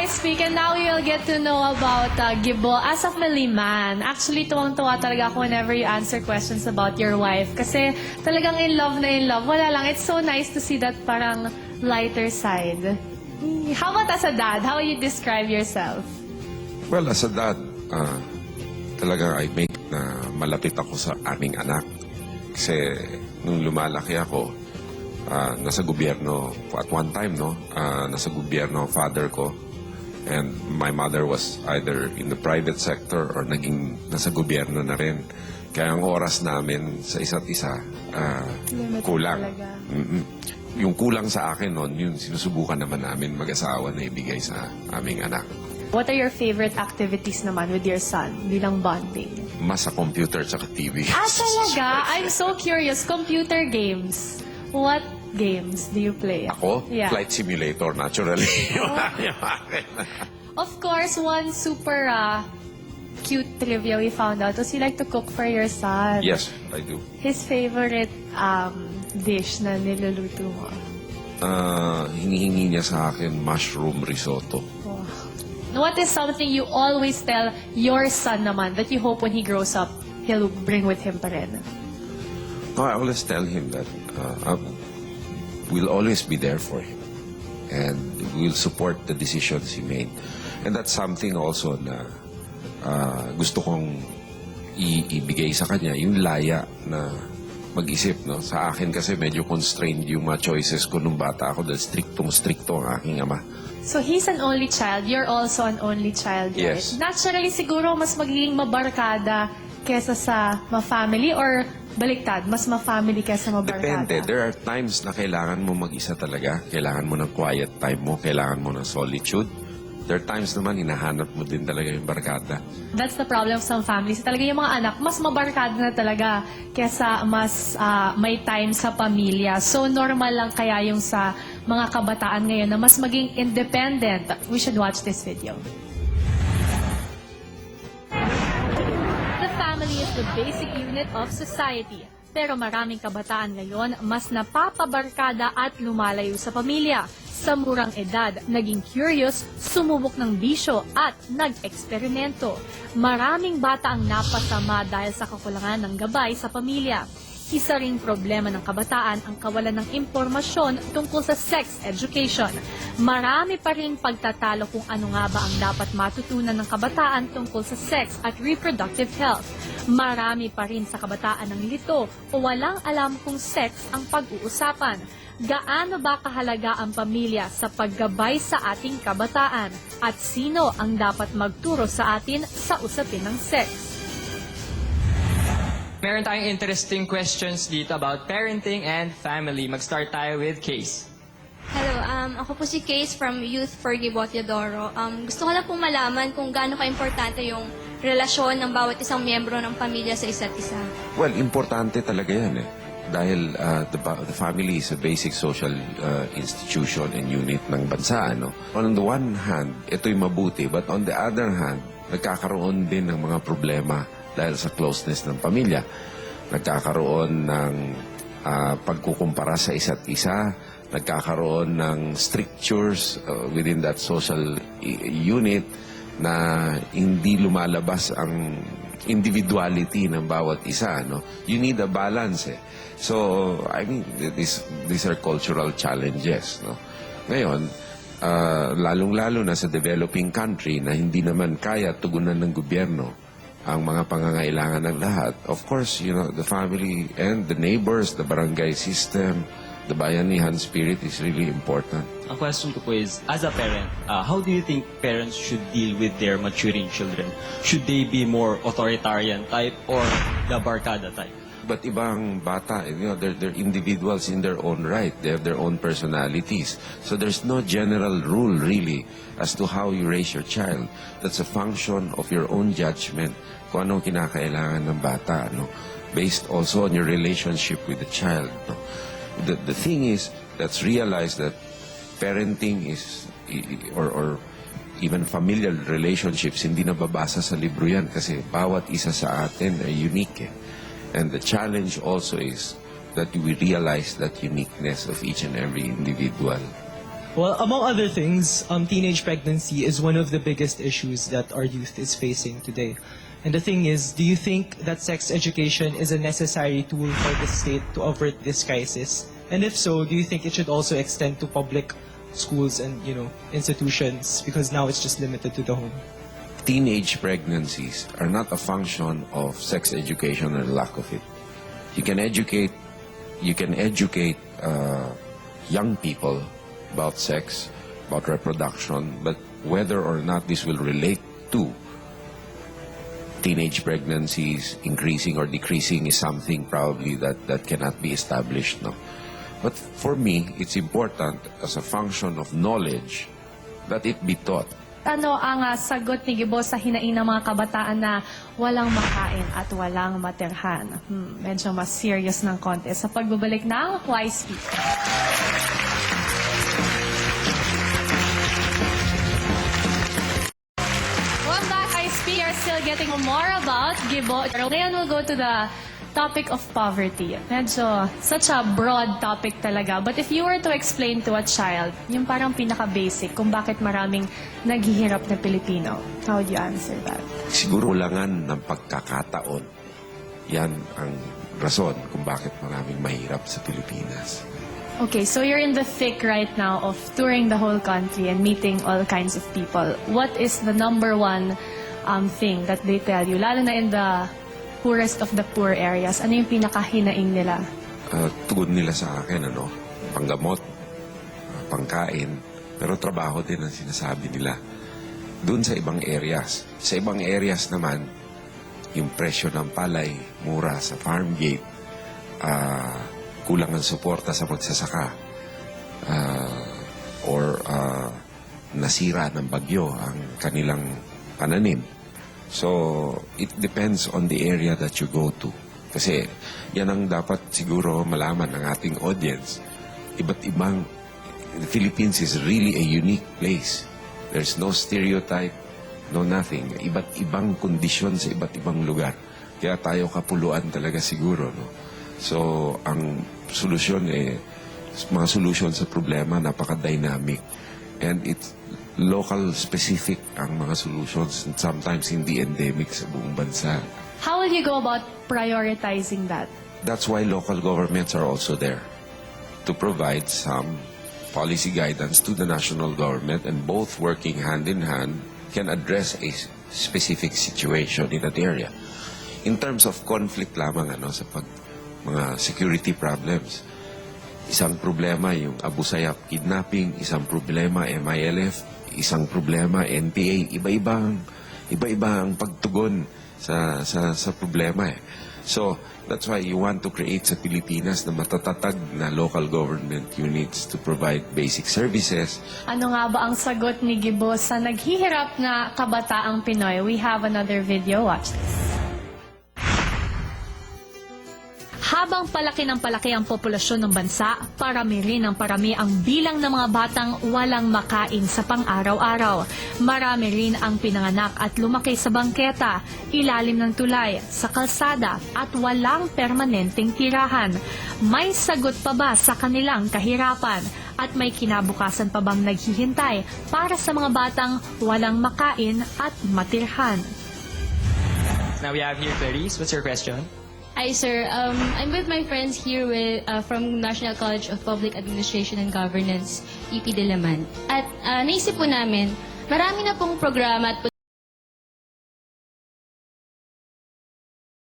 I speak, and now we will get to know about Gibo as a family man. Actually, tuwang-tuwa talaga ako whenever you answer questions about your wife. Kasi talagang in love na in love. Wala lang, it's so nice to see that parang lighter side. How about as a dad? How would you describe yourself? Well, as a dad, talagang I make na malapit ako sa aming anak. Kasi nung lumalaki ako, nasa gobyerno, at one time, nasa gobyerno ang father ko. And my mother was either in the private sector or naging nasa gobyerno na rin. Kaya ang oras namin sa isa't isa, kulang. Yung kulang sa akin noon, yun sinusubukan naman namin mag-asawa na ibigay sa aming anak. What are your favorite activities naman with your son bilang bonding? Mas sa computer at TV. Talaga? I'm so curious. Computer games. What games do you play? Ako? Yeah. Flight simulator, naturally. Of course, one super cute trivia we found out was you like to cook for your son. Yes, I do. His favorite dish na niluluto mo? Hinihingi niya sa akin mushroom risotto. Wow. What is something you always tell your son naman that you hope when he grows up, he'll bring with him pa rin? No, I always tell him that we'll always be there for him. And we'll support the decisions he made. And that's something also na gusto kong ibigay sa kanya, yung laya na mag-isip. No? Sa akin kasi medyo constrained yung mga choices ko nung bata ako dahil striktong-strikto ang aking ama. So he's an only child. You're also an only child, right? Yes. Naturally, siguro mas magiging mabarkada kesa sa ma-family or baliktad, mas ma-family kesa mabarkada? Depende. There are times na kailangan mo mag-isa talaga. Kailangan mo ng quiet time mo. Kailangan mo ng solitude. There are times naman, hinahanap mo din talaga yung barkada. That's the problem of some families. Talaga yung mga anak, mas mabarkada na talaga kesa mas may time sa pamilya. So, normal lang kaya yung sa mga kabataan ngayon na mas maging independent. We should watch this video. The family is the basic unit of society. Pero maraming kabataan ngayon mas napapabarkada at lumalayo sa pamilya. Sa murang edad, naging curious, sumubok ng bisyo at nag-eksperimento. Maraming bata ang napasama dahil sa kakulangan ng gabay sa pamilya. Isa ring problema ng kabataan ang kawalan ng impormasyon tungkol sa sex education. Marami pa rin pagtatalo kung ano nga ba ang dapat matutunan ng kabataan tungkol sa sex at reproductive health. Marami pa rin sa kabataan ng lito o walang alam kung sex ang pag-uusapan. Gaano ba kahalaga ang pamilya sa paggabay sa ating kabataan? At sino ang dapat magturo sa atin sa usapin ng sex? Meron tayong interesting questions dito about parenting and family. Mag-start tayo with Case. Hello, ako po si Case from Youth for Gibotiadoro. Gusto ko lang pong malaman kung gaano ka-importante yung relasyon ng bawat isang miyembro ng pamilya sa isa't isa. Well, importante talaga yan eh. Dahil the family is a basic social institution and unit ng bansa. No? On the one hand, ito'y mabuti. But on the other hand, nagkakaroon din ng mga problema dahil sa closeness ng pamilya. Nagkakaroon ng pagkukumpara sa isa't isa. Nagkakaroon ng strictures within that social unit na hindi lumalabas ang individuality ng bawat isa. No? You need a balance eh. So, I mean, these are cultural challenges. No? Ngayon, lalong-lalo na sa developing country na hindi naman kaya tugunan ng gobyerno ang mga pangangailangan ng lahat. Of course, you know, the family and the neighbors, the barangay system, the bayanihan spirit is really important. Ang question ko po is, as a parent, how do you think parents should deal with their maturing children? Should they be more authoritarian type or the barkada type? But ibang bata, you know, they're individuals in their own right. They have their own personalities. So there's no general rule, really, as to how you raise your child. That's a function of your own judgment kung anong kinakailangan ng bata, no? Based also on your relationship with the child. No? The thing is, let's realize that parenting is, or even familial relationships, hindi nababasa sa libro yan kasi bawat isa sa atin ay unique. And the challenge also is that we realize that uniqueness of each and every individual. Well, among other things, teenage pregnancy is one of the biggest issues that our youth is facing today. And the thing is, do you think that sex education is a necessary tool for the state to avert this crisis? And if so, do you think it should also extend to public schools and, institutions? Because now it's just limited to the home. Teenage pregnancies are not a function of sex education or lack of it. You can educate young people about sex, about reproduction, but whether or not this will relate to teenage pregnancies increasing or decreasing is something probably that cannot be established, no. But for me, it's important as a function of knowledge that it be taught. Ano ang sagot ni Gibo sa hinaing ng mga kabataan na walang makain at walang matirhan? Medyo mas serious ng konti sa pagbabalik ng Wise Speak. Welcome back, I Speak. You're still getting more about Gibo. Ngayon we'll go to the topic of poverty. Medyo such a broad topic talaga. But if you were to explain to a child, yung parang pinaka-basic kung bakit maraming naghihirap na Pilipino, how would you answer that? Siguro kulangan ng pagkakataon. Yan ang rason kung bakit maraming mahirap sa Pilipinas. Okay, so you're in the thick right now of touring the whole country and meeting all kinds of people. What is the number one thing that they tell you, lalo na in the poorest of the poor areas? Ano yung pinakahinaing nila? Tugon nila sa akin, panggamot, pangkain, pero trabaho din ang sinasabi nila. Doon sa ibang areas. Sa ibang areas naman, yung presyo ng palay, mura sa farm gate, kulang ang suporta sa magsasaka, or nasira ng bagyo ang kanilang pananim. So, it depends on the area that you go to. Kasi, yan ang dapat siguro malaman ng ating audience. The Philippines is really a unique place. There's no stereotype, no nothing. Iba't ibang kondisyon sa iba't ibang lugar. Kaya tayo kapuluan talaga siguro, no? So, ang solusyon mga solusyon sa problema, napaka-dynamic. And it's local specific ang mga solutions and sometimes hindi endemic sa buong bansa. How will you go about prioritizing that? That's why local governments are also there to provide some policy guidance to the national government, and both working hand in hand can address a specific situation in that area. In terms of conflict lamang sa mga security problems, isang problema yung Abu Sayyaf kidnapping, isang problema MILF, isang problema NPA, iba-iba ang pagtugon sa problema. So, that's why you want to create sa Pilipinas na matatatag na local government units to provide basic services. Ano nga ba ang sagot ni Gibo sa naghihirap na kabataang Pinoy? We have another video. Watch this. Habang palaki ng palaki ang populasyon ng bansa, parami rin ang parami ang bilang ng mga batang walang makain sa pang-araw-araw. Marami rin ang pinanganak at lumaki sa bangketa, ilalim ng tulay, sa kalsada at walang permanenteng tirahan. May sagot pa ba sa kanilang kahirapan? At may kinabukasan pa bang naghihintay para sa mga batang walang makain at matirhan? Now we have here Clarice. What's your question? Hi, sir. I'm with my friends here from National College of Public Administration and Governance, UP Diliman. At naisip po namin, marami na pong programa at